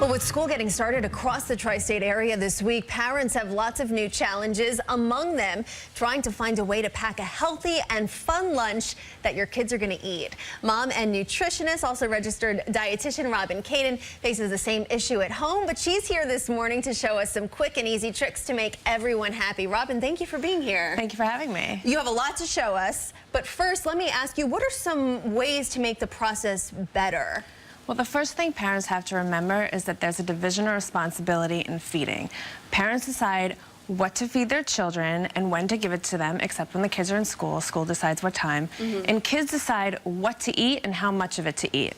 Well, with school getting started across the tri-state area this week, parents have lots of new challenges, among them trying to find a way to pack a healthy and fun lunch that your kids are going to eat. Mom and nutritionist, also registered dietitian Kaiden, faces the same issue at home, but she's here this morning to show us some quick and easy tricks to make everyone happy. Robin, thank you for being here. Thank you for having me. You have a lot to show us, but first let me ask you, what are some ways to make the process better? Well, the first thing parents have to remember is that there's a division of responsibility in feeding. Parents decide what to feed their children and when to give it to them, except when the kids are in school. School decides what time. And kids decide what to eat and how much of it to eat.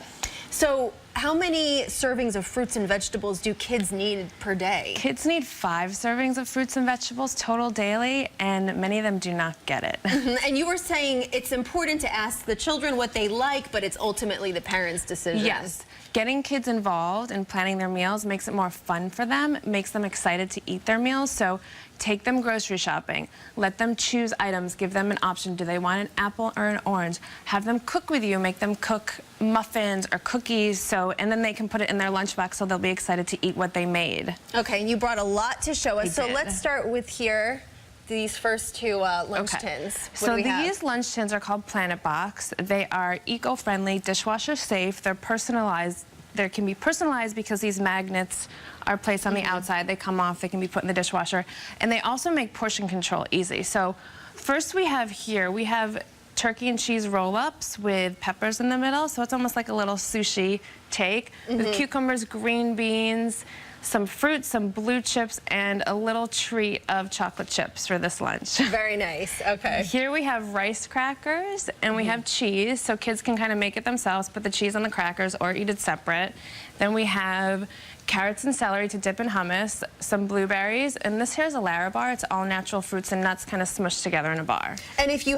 So how many servings of fruits and vegetables do kids need per day? Kids need 5 servings of fruits and vegetables total daily, and many of them do not get it. And you were saying it's important to ask the children what they like, but it's ultimately the parents' decision. Yes. Getting kids involved in planning their meals makes it more fun for them, makes them excited to eat their meals. So take them grocery shopping, let them choose items, give them an option. Do they want an apple or an orange? Have them cook with you, make them cook muffins or cookies, and then they can put it in their lunchbox so they'll be excited to eat what they made. Okay, and you brought a lot to show us. So let's start with here. These first two lunch tins. So these lunch tins are called Planet Box. They are eco-friendly, dishwasher safe. They're personalized. They can be personalized because these magnets are placed on the outside. They come off. They can be put in the dishwasher. And they also make portion control easy. So first we have turkey and cheese roll-ups with peppers in the middle. So it's almost like a little sushi take with cucumbers, green beans, some fruit, some blue chips, and a little treat of chocolate chips for this lunch. Very nice. Okay. Here we have rice crackers and we have cheese, so kids can kind of make it themselves, put the cheese on the crackers or eat it separate. Then we have carrots and celery to dip in hummus, some blueberries, and this here is a Larabar. It's all natural fruits and nuts kind of smushed together in a bar. And if you're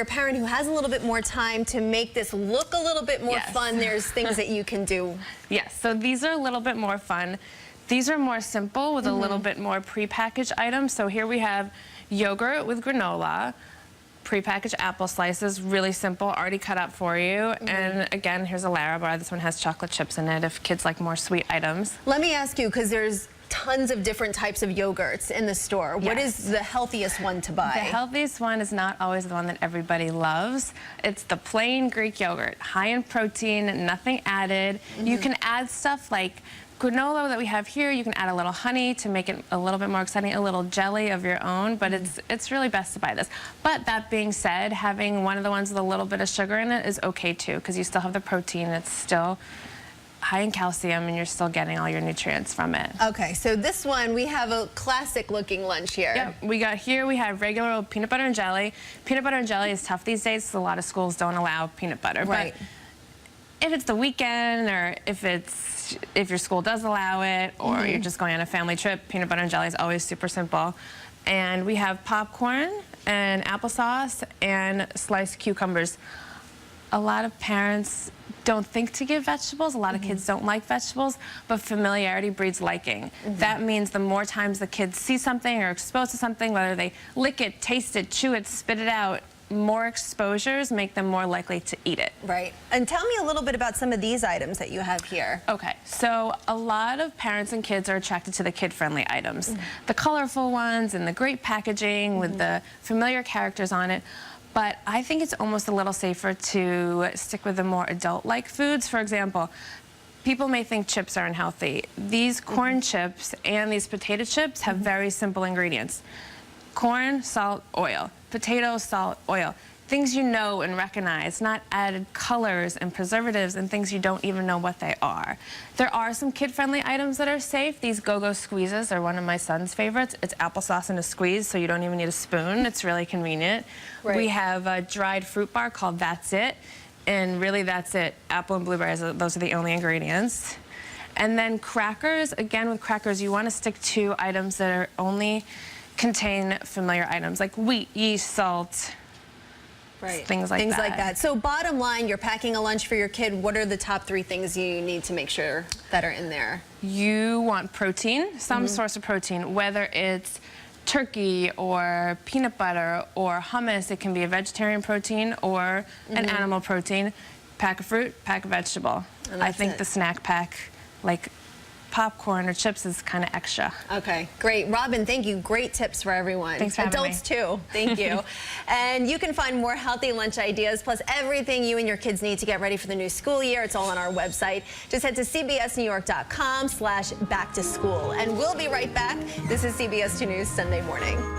a parent who has a little bit more time to make this look a little bit more fun, there's things that you can do. Yes, so these are a little bit more fun. These are more simple with a little bit more prepackaged items. So here we have yogurt with granola, prepackaged apple slices, really simple, already cut up for you. And again, here's a Larabar. This one has chocolate chips in it if kids like more sweet items. Let me ask you, because there's tons of different types of yogurts in the store. What is the healthiest one to buy? The healthiest one is not always the one that everybody loves. It's the plain Greek yogurt, high in protein, nothing added. You can add stuff like granola that we have here. You can add a little honey to make it a little bit more exciting, a little jelly of your own, but it's really best to buy this. But that being said, having one of the ones with a little bit of sugar in it is okay too, because you still have the protein. It's still high in calcium and you're still getting all your nutrients from it. Okay, so this one, we have a classic looking lunch here. Yep, we have regular old peanut butter and jelly. Peanut butter and jelly is tough these days, so a lot of schools don't allow peanut butter. Right. But if it's the weekend or if your school does allow it, or you're just going on a family trip, peanut butter and jelly is always super simple. And we have popcorn and applesauce and sliced cucumbers. A lot of parents don't think to give vegetables. A lot of kids don't like vegetables, but familiarity breeds liking. That means the more times the kids see something or exposed to something, whether they lick it, taste it, chew it, spit it out, more exposures make them more likely to eat it. Right. And tell me a little bit about some of these items that you have here. Okay, so a lot of parents and kids are attracted to the kid-friendly items. The colorful ones and the great packaging with the familiar characters on it. But I think it's almost a little safer to stick with the more adult-like foods. For example, people may think chips are unhealthy. These corn chips and these potato chips have very simple ingredients. Corn, salt, oil. Potato, salt, oil. Things you know and recognize, not added colors and preservatives and things you don't even know what they are. There are some kid-friendly items that are safe. These Go-Go squeezes are one of my son's favorites. It's applesauce in a squeeze, so you don't even need a spoon. It's really convenient. Right. We have a dried fruit bar called That's It, and really that's it. Apple and blueberries, those are the only ingredients. And then crackers, again with crackers, you want to stick to items that are only contain familiar items like wheat, yeast, salt, things like that. So bottom line, you're packing a lunch for your kid. What are the top 3 things you need to make sure that are in there? You want protein, some source of protein, whether it's turkey or peanut butter or hummus. It can be a vegetarian protein or an animal protein. Pack of fruit, pack of vegetable. I think the snack pack, like popcorn or chips is kind of extra. Okay, great. Robin, thank you. Great tips for everyone. Thanks for having me. Adults too. Thank you. And you can find more healthy lunch ideas plus everything you and your kids need to get ready for the new school year. It's all on our website. Just head to cbsnewyork.com/back to school. And we'll be right back. This is CBS 2 News Sunday Morning.